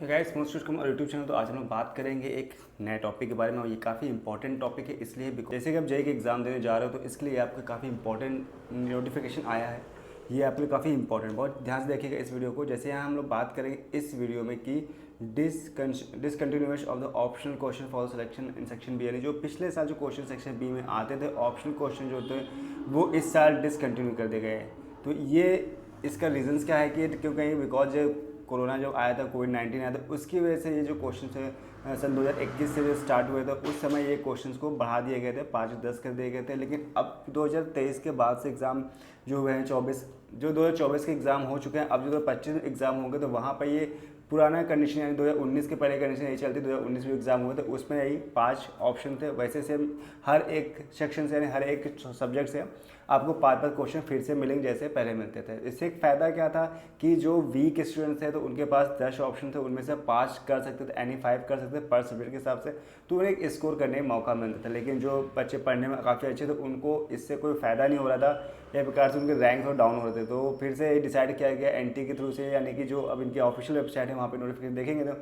Guys most welcome और YouTube channel. तो आज हम लोग बात करेंगे एक नए टॉपिक के बारे में और ये काफ़ी इंपॉर्टेंट टॉपिक है इसलिए जैसे कि आप जेईई के एग्ज़ाम देने जा रहे हो तो इसके लिए आपका काफ़ी इंपॉर्टेंट नोटिफिकेशन आया है। ये आपके लिए काफ़ी इंपॉर्टेंट, बहुत ध्यान से देखिएगा इस वीडियो को। जैसे यहाँ हम लोग बात करेंगे इस वीडियो में कि discontinuation of the optional question for selection in section B, यानी जो पिछले साल जो क्वेश्चन सेक्शन बी में आते थे ऑप्शनल क्वेश्चन जो होते हैं वो इस साल डिसकंटिन्यू कर दिए गए हैं। तो ये इसका रीज़न्स क्या है कि क्यों कहेंगे बिकॉज कोरोना जब आया था, कोविड-19 आया था, उसकी वजह से ये जो क्वेश्चन है सन 2021 से जो स्टार्ट हुए थे उस समय ये क्वेश्चंस को बढ़ा दिए गए थे, 5-10 कर दिए गए थे। लेकिन अब 2023 के बाद से एग्ज़ाम जो हुए हैं 2024 के एग्ज़ाम हो चुके हैं, अब जो 2025 एग्ज़ाम होंगे तो वहाँ पर ये पुराना कंडीशन यानी 2019 के पहले कंडीशन यही चलती। 2019 में एग्ज़ाम हुए थे उसमें यही 5 ऑप्शन थे। वैसे से हर एक सेक्शन से यानी हर एक सब्जेक्ट से आपको 5-5 क्वेश्चन फिर से मिलेंगे जैसे पहले मिलते थे। इससे एक फ़ायदा क्या था कि जो वीक स्टूडेंट्स थे तो उनके पास 10 ऑप्शन थे, उनमें से 5 कर सकते थे, एनी 5 कर सकते थे पर सब्जेक्ट के हिसाब से, तो उन्हें एक स्कोर करने का मौका मिलता था। लेकिन जो बच्चे पढ़ने में काफ़ी अच्छे थे उनको इससे कोई फ़ायदा नहीं हो रहा था, या प्रकार से उनके रैंक थोड़ा डाउन हो रहे थे। तो फिर से डिसाइड किया गया एनटी के थ्रू से, यानी कि जो अब इनकी ऑफिशियल वेबसाइट है वहाँ पर नोटिफिकेशन देखेंगे तो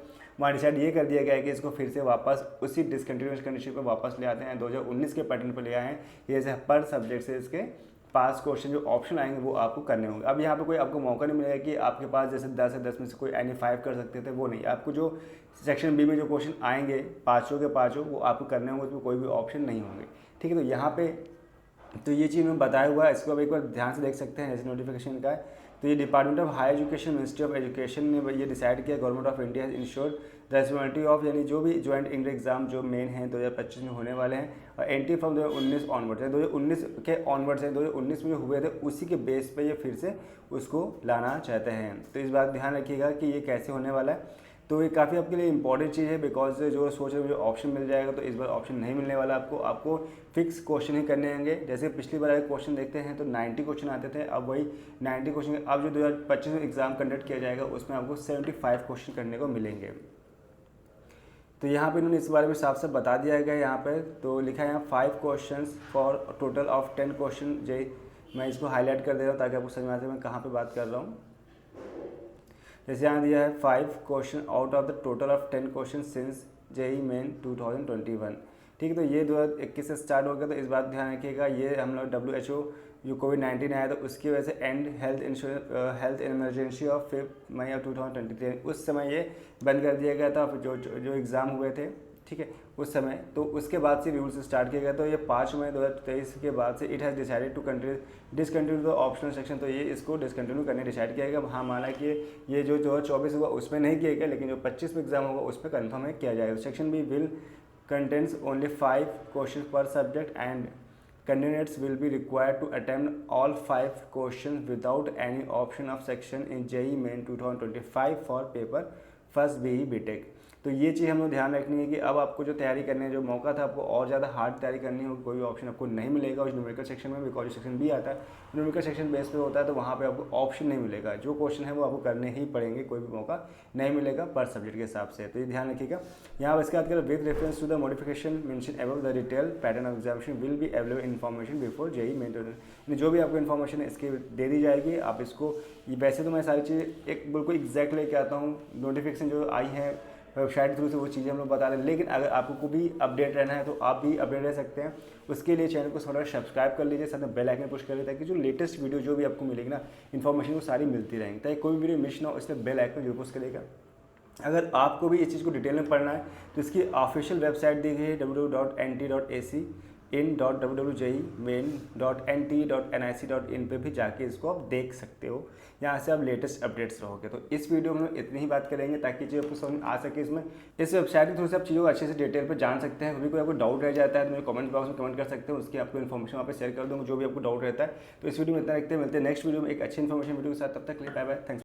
वहाँ डिसाइड ये कर दिया गया है कि इसको फिर से वापस उसी डिसकंटिन्यूएशन कंडीशन पर वापस ले आते हैं, 2019 के पैटर्न पर ले आए हैं। ये जैसे पर सब्जेक्ट से इसके 5 क्वेश्चन जो ऑप्शन आएंगे वो आपको करने होंगे। अब यहाँ पे कोई आपको मौका नहीं मिलेगा कि आपके पास जैसे 10 है 10 में से कोई एनी 5 कर सकते थे, वो नहीं। आपको जो सेक्शन बी में जो क्वेश्चन आएंगे पाँचों के पाँचों वो आपको करने होंगे, उसमें कोई भी ऑप्शन नहीं होंगे। ठीक है, तो यहाँ पे तो ये चीज़ मैं बताया हुआ है, इसको अब एक बार ध्यान से देख सकते हैं। जैसे नोटिफिकेशन का है तो ये department of higher education, ministry of education ने ये डिसाइड किया government of India has insured the responsibility of, यानी जो भी ज्वाइंट इंटर एग्जाम जो मेन हैं 2025 में होने वाले हैं और एंटी फ्रॉम 2019 ऑनवर्ड्स है, 2019 के ऑनवर्ड्स हैं, 2019 में जो हुए थे उसी के बेस पे ये फिर से उसको लाना चाहते हैं। तो इस बात ध्यान रखिएगा कि ये कैसे होने वाला है। तो ये काफ़ी आपके लिए इंपॉर्टेंट चीज़ है बिकॉज जो सोच रहे मुझे ऑप्शन मिल जाएगा, तो इस बार ऑप्शन नहीं मिलने वाला आपको फिक्स क्वेश्चन ही करने होंगे। जैसे पिछली बार अगर क्वेश्चन देखते हैं तो 90 क्वेश्चन आते थे, अब वही 90 क्वेश्चन अब जो 2025 में एग्ज़ाम कंडक्ट किया जाएगा उसमें आपको 75 क्वेश्चन करने को मिलेंगे। तो यहाँ पे इन्होंने इस बारे में साफ साफ बता दिया गया यहाँ पर। तो लिखा है यहाँ 5 question for total of 10 question. मैं इसको हाईलाइट कर दे रहा हूँ ताकि आपको समझ में आ जाए मैं कहाँ पे बात कर रहा हूँ। जैसे यहाँ दिया है 5 question out of the total of 10 question since JEE main 2021। ठीक है, तो ये 2021 से स्टार्ट हो गया। तो इस बात ध्यान रखिएगा, ये हम लोग WHO जो कोविड-19 आया था उसकी वजह से एंड हेल्थ इमरजेंसी ऑफ 5 मई 2023 उस समय ये बंद कर दिया गया था जो एग्ज़ाम हुए थे। ठीक है, उस समय तो उसके बाद से रूल्स स्टार्ट किया गया। तो ये 5 मई 2023 के बाद से it has decided to discontinue the optional section, तो ये इसको डिसकंटिन्यू करने डिसाइड किया गया। हाँ, माना कि ये जो 2024 हुआ उसमें नहीं किया गया, लेकिन जो 25 में एग्जाम होगा उसमें कन्फर्म है किया जाएगा। Section B will contains only 5 question per subject and candidates will be required to attempt all 5 questions without any option of section in JEE Main 2025 for paper first BE BTech। तो ये चीज़ हम लोग ध्यान रखनी है कि अब आपको जो तैयारी करने जो मौका था आपको और ज़्यादा हार्ड तैयारी करनी होगी, कोई भी ऑप्शन आपको नहीं मिलेगा उस न्यूमेरिकल सेक्शन में, बिकॉज सेक्शन बी आता है न्यूमेरिकल सेक्शन बेस पे होता है, तो वहाँ पे आपको ऑप्शन नहीं मिलेगा। जो क्वेश्चन है वो आपको करने ही पड़ेंगे, कोई भी मौका नहीं मिलेगा पर सब्जेक्ट के हिसाब से। तो ये ध्यान रखिएगा। यहाँ इसके बाद करें with reference to the modification mention above the detail pattern of examination will be available information before JEE Main. जो भी आपको इन्फॉर्मेशन है इसकी दे दी जाएगी। आप इसको वैसे तो मैं सारी चीज़ एक बिल्कुल एग्जैक्ट लेके आता हूँ, नोटिफिकेशन जो आई है वेबसाइट थ्रू से वो चीज़ें हम लोग बता रहे हैं। लेकिन अगर आपको भी अपडेट रहना है तो आप भी अपडेट रह सकते हैं। उसके लिए चैनल को थोड़ा सब्सक्राइब कर लीजिए, साथ में बेल आइकन पुश कर लीजिए ताकि जो लेटेस्ट वीडियो जो भी आपको मिलेगी ना इन्फॉर्मेशन वो सारी मिलती रहेंगी, ताकि कोई वीडियो मिस ना हो, इसलिए बेल आइकन जरूर पुश करिएगा। अगर आपको भी इस चीज़ को डिटेल में पढ़ना है तो इसकी ऑफिशियल वेबसाइट दी गई है www.nt.ac in.www.jeimain.nt.nic.in पे भी जाके इसको आप देख सकते हो। यहाँ से आप लेटेस्ट अपडेट्स रहोगे। तो इस वीडियो में इतनी ही बात करेंगे ताकि जो आपको समझ आ सके। इसमें इस वेबसाइट के थ्रू से आप चीज़ों को अच्छे से डिटेल पे जान सकते हैं। कभी कोई आपको डाउट रह जाता है तो मेरे कमेंट बॉक्स में कमेंट कर सकते हैं, उसकी आपको इन्फॉर्मेशन वहाँ पे शेयर कर दूँगा जो भी आपको डाउट रहता है। तो इस वीडियो में इतना रखते हैं, मिलते हैं नेक्स्ट वीडियो में एक अच्छी इन्फॉर्मेशन वीडियो के साथ। तब तक के लिए बाय बाय, थैंक्स।